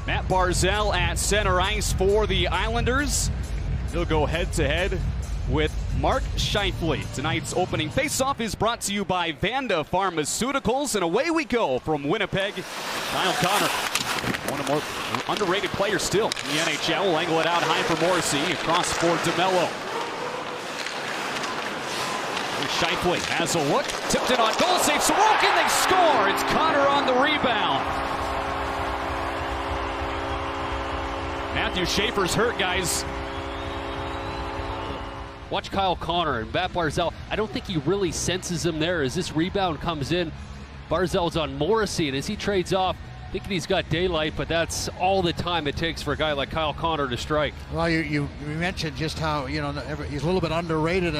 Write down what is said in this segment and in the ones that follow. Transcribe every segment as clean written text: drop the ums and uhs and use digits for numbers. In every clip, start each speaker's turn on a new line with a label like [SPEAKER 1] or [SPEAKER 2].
[SPEAKER 1] Matt Barzal at center ice for the Islanders. He'll go head-to-head with Mark Scheifele. Tonight's opening faceoff is brought to you by Vanda Pharmaceuticals, and away we go from Winnipeg. Kyle Connor, one of the more underrated players still in the NHL, will angle it out high for Morrissey, across for DeMello. Scheifele has a look, tipped it on goal, save Sorokin, they score! It's Connor on the rebound. Matthew Schaefer's hurt, guys.
[SPEAKER 2] Watch Kyle Connor and Matt Barzal. I don't think he really senses him there as this rebound comes in. Barzal's on Morrissey, and as he trades off, thinking he's got daylight, but that's all the time it takes for a guy like Kyle Connor to strike.
[SPEAKER 3] Well, you mentioned just how, he's a little bit underrated,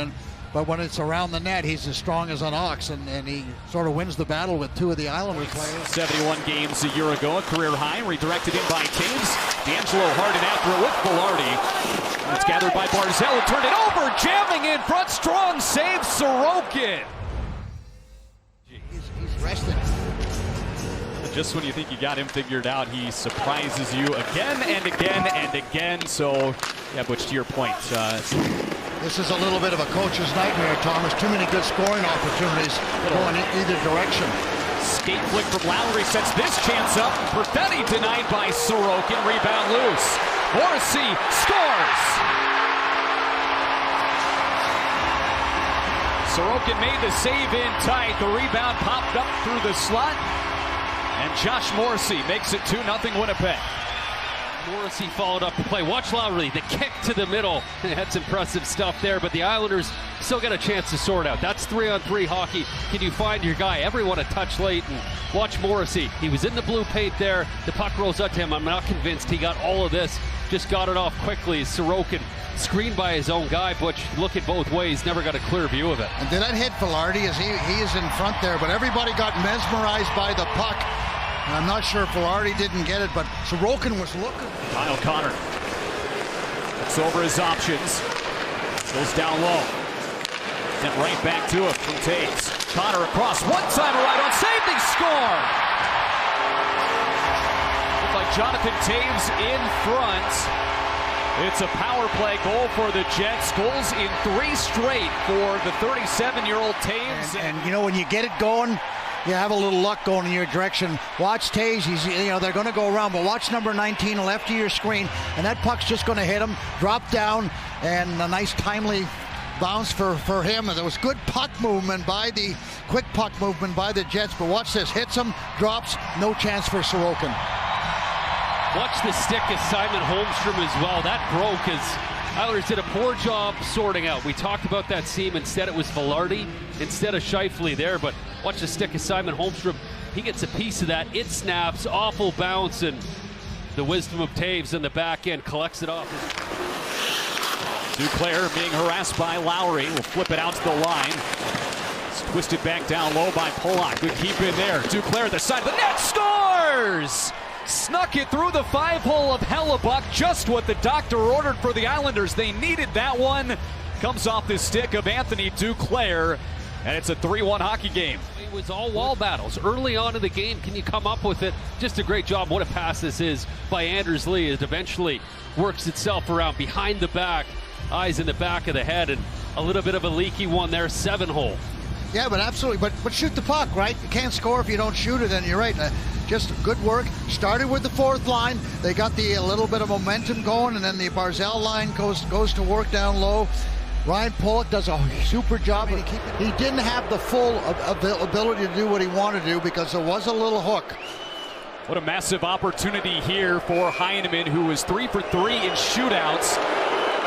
[SPEAKER 3] but when it's around the net, he's as strong as an ox, and he sort of wins the battle with two of the Islanders players.
[SPEAKER 1] 71 games a year ago, a career high, redirected in by Taves. D'Angelo Hardin after it with Velarde. It's gathered by Barzal, who turned it over, jamming in front, strong save, Sorokin.
[SPEAKER 3] He's rested.
[SPEAKER 1] Just when you think you got him figured out, he surprises you again and again and again. So, yeah, Butch, to your point.
[SPEAKER 3] This is a little bit of a coach's nightmare, Thomas. Too many good scoring opportunities going in either direction.
[SPEAKER 1] Skate flick from Lowry sets this chance up. Perfetti denied by Sorokin. Rebound loose. Morrissey scores. Sorokin made the save in tight. The rebound popped up through the slot. And Josh Morrissey makes it 2-0 Winnipeg.
[SPEAKER 2] Morrissey followed up the play. Watch Lowry, the kick to the middle. That's impressive stuff there, but the Islanders still got a chance to sort out. That's 3-on-3 hockey. Can you find your guy? Everyone a touch late. And watch Morrissey. He was in the blue paint there. The puck rolls up to him. I'm not convinced he got all of this. Just got it off quickly. Sorokin screened by his own guy. Butch, look at both ways. Never got a clear view of it.
[SPEAKER 3] And did that hit Velarde as he is in front there, but everybody got mesmerized by the puck. And I'm not sure if Velarde didn't get it, but Sorokin was looking.
[SPEAKER 1] Kyle Connor looks over his options. Goes down low. Sent right back to it from Taves. Connor across. One-timer right on save. They score! Looked like Jonathan Taves in front. It's a power play goal for the Jets. Goals in 3 straight for the 37-year-old Taves.
[SPEAKER 3] And when you get it going, you have a little luck going in your direction. Watch Taves, they're going to go around, but watch number 19 left of your screen, and that puck's just going to hit him, drop down, and a nice timely bounce for him. And there was good puck movement quick puck movement by the Jets, but watch this, hits him, drops, no chance for Sorokin.
[SPEAKER 2] Watch the stick of Simon Holmstrom as well. That broke as Islanders did a poor job sorting out. We talked about that seam. Instead, it was Velarde instead of Scheifele there. But watch the stick of Simon Holmstrom. He gets a piece of that. It snaps. Awful bounce. And the wisdom of Taves in the back end collects it off.
[SPEAKER 1] Duclair being harassed by Lowry. Will flip it out to the line. It's twisted back down low by Pollock. Good keep in there. Duclair at the side of the net. Scores! Snuck it through the 5-hole of Hellebuck. Just what the doctor ordered for the Islanders. They needed that one. Comes off the stick of Anthony Duclair. And it's a 3-1 hockey game.
[SPEAKER 2] It was all wall battles. Early on in the game, can you come up with it? Just a great job. What a pass this is by Anders Lee. It eventually works itself around behind the back. Eyes in the back of the head. And a little bit of a leaky one there. 7-hole.
[SPEAKER 3] Yeah, but absolutely. But shoot the puck, right? You can't score if you don't shoot it, and you're right. Just good work. Started with the 4th line. They got a little bit of momentum going, and then the Barzal line goes to work down low. Ryan Pollock does a super job. He didn't have the full ability to do what he wanted to do because there was a little hook.
[SPEAKER 1] What a massive opportunity here for Heineman, who was 3 for 3 in shootouts.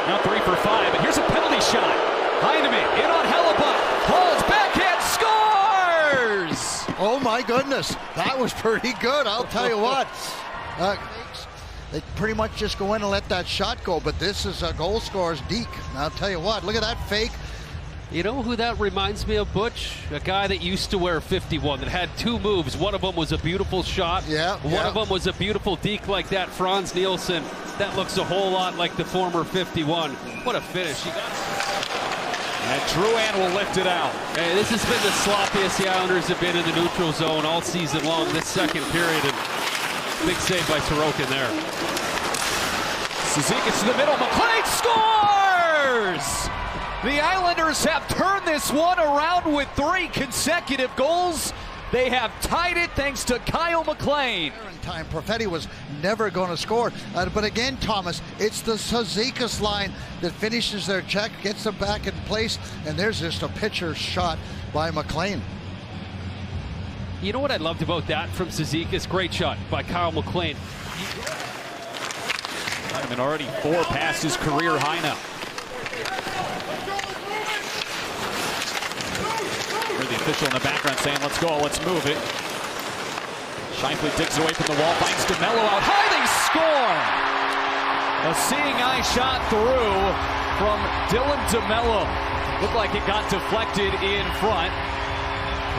[SPEAKER 1] Now 3 for 5. And here's a penalty shot. Heineman in on Hellebuck. Holds backhand, scores!
[SPEAKER 3] Oh my goodness, that was pretty good. I'll tell you what. They pretty much just go in and let that shot go, but this is a goal scorer's deke. I'll tell you what, look at that fake.
[SPEAKER 2] You know who that reminds me of, Butch? A guy that used to wear 51, that had 2 moves. One of them was a beautiful shot. One of them was a beautiful deke like that. Franz Nielsen. That looks a whole lot like the former 51. What a finish. He got it.
[SPEAKER 1] And Drouin will lift it out.
[SPEAKER 2] Hey, this has been the sloppiest the Islanders have been in the neutral zone all season long, this second period. And Big save by Sorokin there.
[SPEAKER 1] Cizikas to the middle. McLean scores! The Islanders have turned this one around with 3 consecutive goals. They have tied it thanks to Kyle McLean.
[SPEAKER 3] Time Perfetti was never going to score, but again, Thomas, it's the Cizikas line that finishes their check, gets them back in place, and there's just a pitcher shot by McLean.
[SPEAKER 2] You know what I loved about that from Cizikas? Great shot by Kyle McLean.
[SPEAKER 1] Hyman already 4 past his career high now. Here's the official in the background saying, let's go, let's move it. Scheifele digs away from the wall, finds DeMello out high, they score! A seeing eye shot through from Dylan DeMello. Looked like it got deflected in front.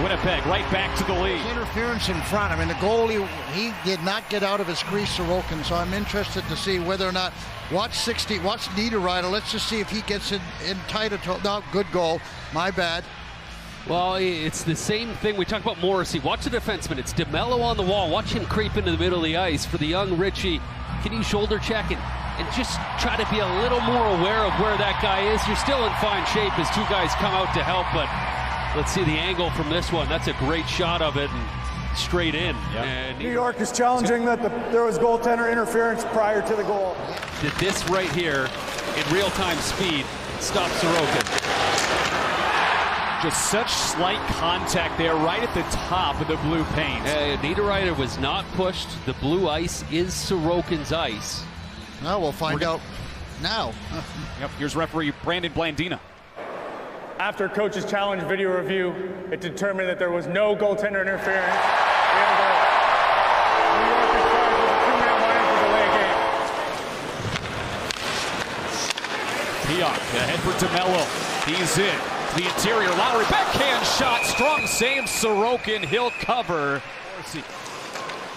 [SPEAKER 1] Winnipeg right back to the lead.
[SPEAKER 3] Interference in front. I mean, the goalie, he did not get out of his crease, Sorokin, so I'm interested to see whether or not, watch Niederreiter, let's just see if he gets in tight. No, good goal, my bad.
[SPEAKER 2] Well, it's the same thing. We talk about Morrissey. Watch the defenseman. It's DeMello on the wall. Watch him creep into the middle of the ice. For the young Richie, can you shoulder check it and just try to be a little more aware of where that guy is? You're still in fine shape as 2 guys come out to help, but let's see the angle from this one. That's a great shot of it and straight in.
[SPEAKER 1] Yep.
[SPEAKER 2] And
[SPEAKER 4] New York is challenging that there was goaltender interference prior to the goal.
[SPEAKER 2] Did this right here in real-time speed stop Sorokin?
[SPEAKER 1] Just such slight contact there right at the top of the blue paint.
[SPEAKER 2] Niederreiter was not pushed. The blue ice is Sorokin's ice.
[SPEAKER 3] Well, we'll find out now.
[SPEAKER 1] Yep, here's referee Brandon Blandina.
[SPEAKER 4] After coach's challenge video review, it determined that there was no goaltender interference. New York is charged with a 2-minute warning for delay game.
[SPEAKER 1] Pionk ahead for DeMello. He's in. The interior, Lowry backhand shot, strong save, Sorokin, he'll cover.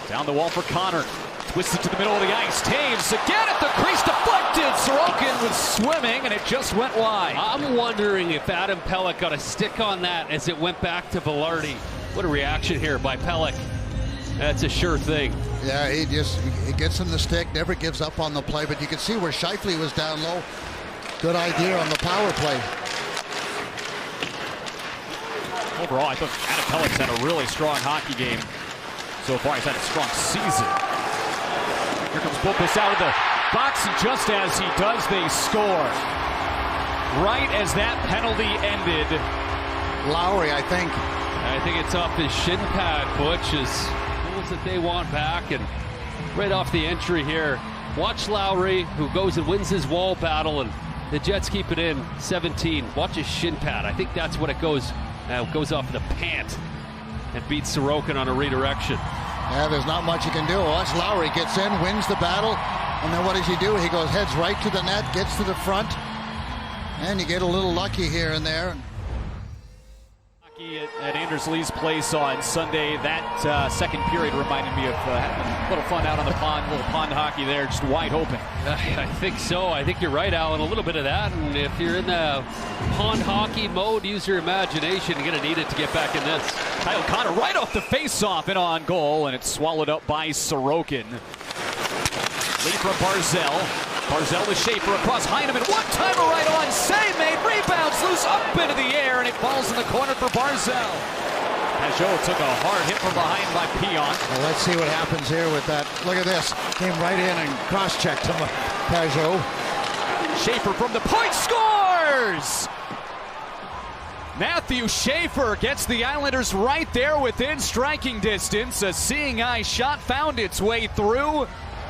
[SPEAKER 1] Down the wall for Connor, twisted to the middle of the ice, Taves again at the crease, deflected, Sorokin was swimming and it just went wide.
[SPEAKER 2] I'm wondering if Adam Pelech got a stick on that as it went back to Velarde. What a reaction here by Pelech. That's a sure thing.
[SPEAKER 3] Yeah, he gets him the stick, never gives up on the play, but you can see where Scheifele was down low. Good idea on the power play.
[SPEAKER 1] Overall, I thought Adam Pelech's had a really strong hockey game so far. He's had a strong season. Here comes Bopus out of the box, and just as he does, they score. Right as that penalty ended.
[SPEAKER 3] Lowry, I think.
[SPEAKER 2] I think it's off his shin pad, Butch, is tools that they want back, and right off the entry here. Watch Lowry, who goes and wins his wall battle, and the Jets keep it in 17. Watch his shin pad. I think that's what it goes off the pant and beats Sorokin on a redirection.
[SPEAKER 3] Yeah, there's not much you can do. Watch Lowry gets in, wins the battle, and then what does he do? He goes heads right to the net, gets to the front, and you get a little lucky here and there.
[SPEAKER 1] Hockey at Anders Lee's place on Sunday. That second period reminded me of having a little fun out on the pond, little pond hockey there, just wide open.
[SPEAKER 2] I think so. I think you're right, Alan. A little bit of that, and if you're in the pond hockey mode, use your imagination. You're going to need it to get back in this.
[SPEAKER 1] Kyle Connor right off the face-off and on goal, and it's swallowed up by Sorokin. Lead from Barzell. Barzell to Schaefer across Heineman. One-timer right on. Save made. Rebounds loose up into the air, and it falls in the corner for Barzell. Pajot took a hard hit from behind by Pionk.
[SPEAKER 3] Well, let's see what happens here with that. Look at this. Came right in and cross-checked him. Pajot.
[SPEAKER 1] Schaefer from the point scores! Matthew Schaefer gets the Islanders right there within striking distance. A seeing eye shot found its way through.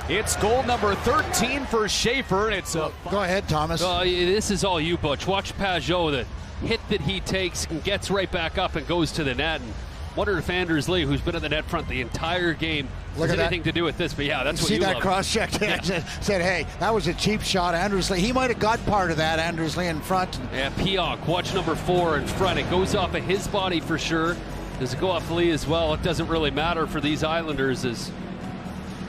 [SPEAKER 1] It's goal number 13 for Schaefer, and it's a...
[SPEAKER 3] Go ahead, Thomas.
[SPEAKER 2] This is all you, Butch. Watch Pajot, the hit that he takes and gets right back up and goes to the net. And wonder if Anders Lee, who's been at the net front the entire game, has anything to do with this. But yeah, that's what you love.
[SPEAKER 3] See that cross-check?
[SPEAKER 2] Yeah.
[SPEAKER 3] Said, hey, that was a cheap shot. Anders Lee, he might have got part of that, Anders Lee in front.
[SPEAKER 2] Yeah, Pionk, watch number 4 in front. It goes off of his body for sure. Does it go off Lee as well? It doesn't really matter for these Islanders, as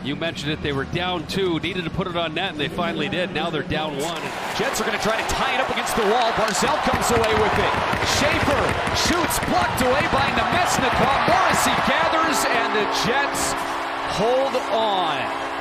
[SPEAKER 2] you mentioned it, they were down 2, needed to put it on net, and they finally did. Now they're down 1.
[SPEAKER 1] Jets are going to try to tie it up against the wall. Barzell comes away with it. Schaefer shoots, blocked away by Nemesnikov. Morrissey gathers, and the Jets hold on.